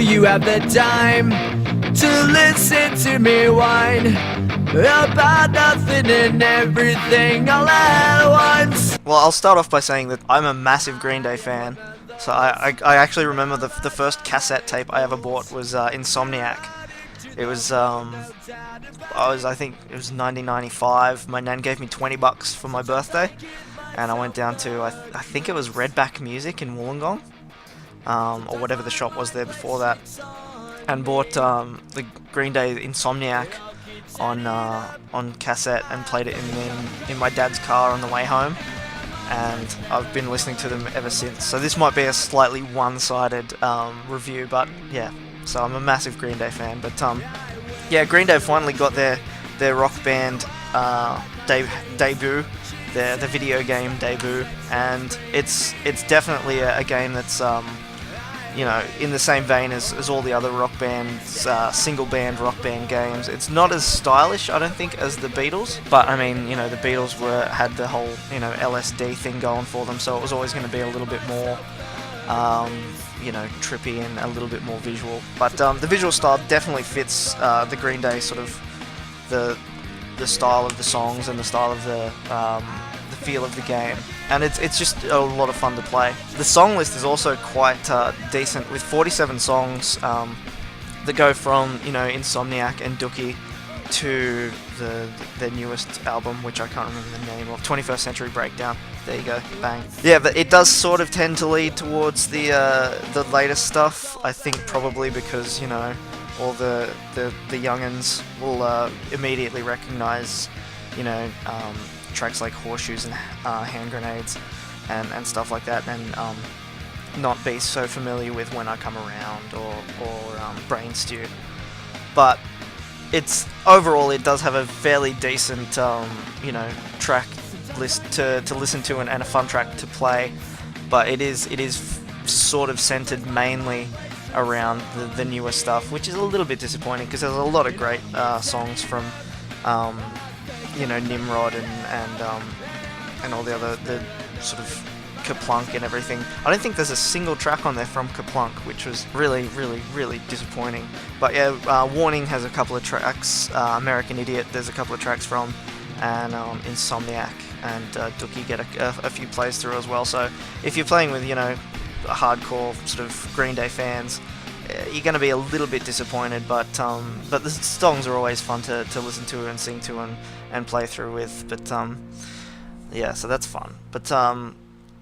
you have the time to listen to me whine about nothing and everything all at once. Well, I'll start off by saying that I'm a massive Green Day fan. So I actually remember the first cassette tape I ever bought was Insomniac. It was I think it was 1995. My nan gave me $20 for my birthday, and I went down to I think it was Redback Music in Wollongong, or whatever the shop was there before that, and bought the Green Day Insomniac on cassette and played it in my dad's car on the way home. And I've been listening to them ever since. So this might be a slightly one-sided review, but yeah. So I'm a massive Green Day fan. But yeah, Green Day finally got their rock band debut, the video game debut, and it's definitely a game that's you know, in the same vein as all the other rock bands, single band rock band games. It's not as stylish, I don't think, as the Beatles, but I mean, you know, the Beatles had the whole, you know, LSD thing going for them, so it was always going to be a little bit more, you know, trippy and a little bit more visual. But the visual style definitely fits the Green Day sort of the style of the songs and the style of the feel of the game, and it's just a lot of fun to play. The song list is also quite decent, with 47 songs that go from, you know, Insomniac and Dookie to their newest album, which I can't remember the name of, 21st Century Breakdown. There you go, bang. Yeah, but it does sort of tend to lead towards the latest stuff, I think, probably because, you know, all the young'uns will immediately recognise, you know, tracks like Horseshoes and Hand Grenades and stuff like that, and not be so familiar with When I Come Around or Brain Stew. But it's overall, it does have a fairly decent you know, track list to listen to and a fun track to play, but it is sort of centered mainly around the newer stuff, which is a little bit disappointing because there's a lot of great songs from you know, Nimrod and all the other, the sort of Kerplunk and everything. I don't think there's a single track on there from Kerplunk, which was really, really, really disappointing. But yeah, Warning has a couple of tracks, American Idiot there's a couple of tracks from, and Insomniac and Dookie get a few plays through as well. So if you're playing with, you know, hardcore sort of Green Day fans, you're going to be a little bit disappointed, but the songs are always fun to listen to and sing to and play through with. But yeah, so that's fun. But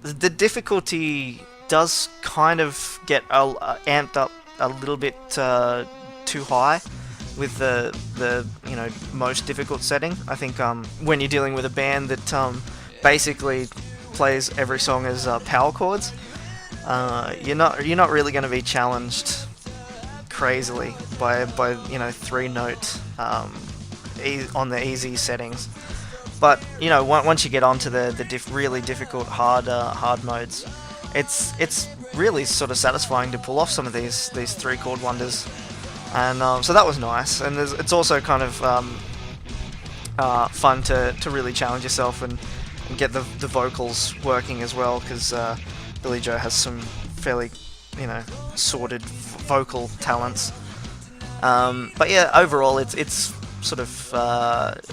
the difficulty does kind of get amped up a little bit too high with the you know, most difficult setting. I think when you're dealing with a band that basically plays every song as power chords, you're not really going to be challenged crazily by you know, 3-note on the easy settings. But you know, once you get onto the really difficult hard modes, it's really sort of satisfying to pull off some of these 3-chord wonders, and so that was nice. And it's also kind of fun to really challenge yourself and get the vocals working as well, because Billie Joe has some fairly, you know, sorted vocal talents. But yeah, overall it's sort of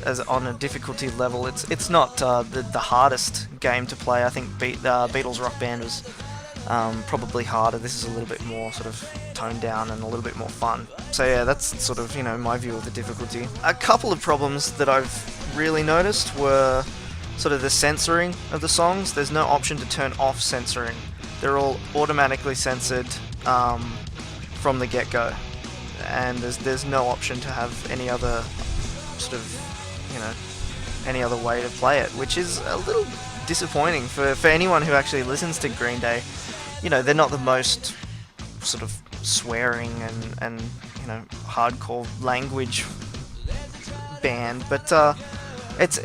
as on a difficulty level, it's not the hardest game to play. I think Beatles Rock Band was probably harder. This is a little bit more sort of toned down and a little bit more fun. So yeah, that's sort of, you know, my view of the difficulty. A couple of problems that I've really noticed were sort of the censoring of the songs. There's no option to turn off censoring. They're all automatically censored from the get-go, and there's no option to have any other sort of, you know, any other way to play it, which is a little disappointing for anyone who actually listens to Green Day. You know, they're not the most sort of swearing and you know, hardcore language band, but it's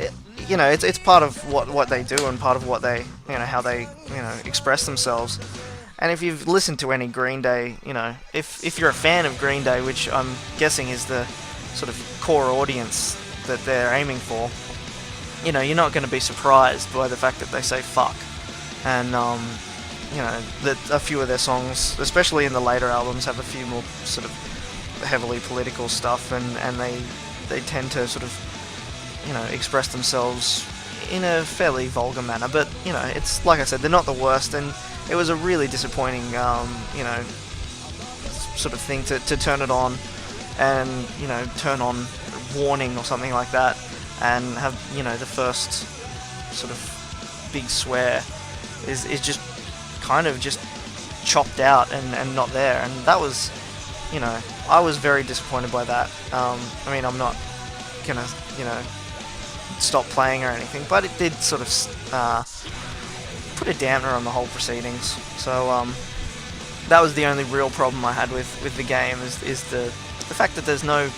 you know, it's part of what they do and part of what they, you know, how they, you know, express themselves. And if you've listened to any Green Day, you know, if you're a fan of Green Day, which I'm guessing is the sort of core audience that they're aiming for, you know, you're not going to be surprised by the fact that they say fuck. And you know, that a few of their songs, especially in the later albums, have a few more sort of heavily political stuff, and they tend to sort of, you know, express themselves in a fairly vulgar manner. But you know, it's like I said, they're not the worst, and it was a really disappointing, you know, sort of thing to turn it on and, you know, turn on Warning or something like that, and have, you know, the first sort of big swear is just kind of just chopped out and not there, and that was, you know, I was very disappointed by that. I mean, I'm not gonna, you know, stop playing or anything, but it did sort of put a dampener on the whole proceedings. So that was the only real problem I had with the game, is the fact that there's no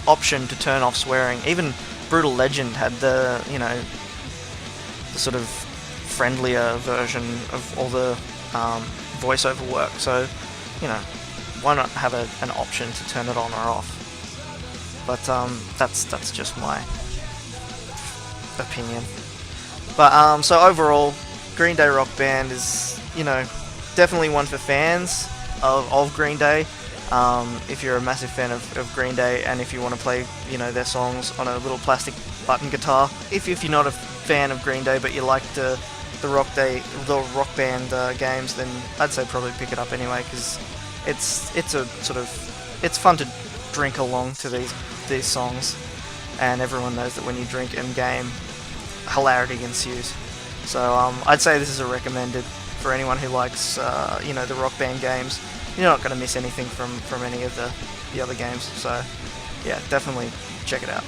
option to turn off swearing. Even Brutal Legend had the, you know, the sort of friendlier version of all the voiceover work. So, you know, why not have an option to turn it on or off? But that's just my opinion. But so overall, Green Day Rock Band is, you know, definitely one for fans of Green Day. If you're a massive fan of Green Day, and if you want to play, you know, their songs on a little plastic button guitar. If you're not a fan of Green Day but you like the Rock Band games, then I'd say probably pick it up anyway, because it's a sort of, it's fun to drink along to these songs, and everyone knows that when you drink in game, hilarity ensues. So I'd say this is a recommended for anyone who likes, you know, the Rock Band games. You're not going to miss anything from any of the other games. So yeah, definitely check it out.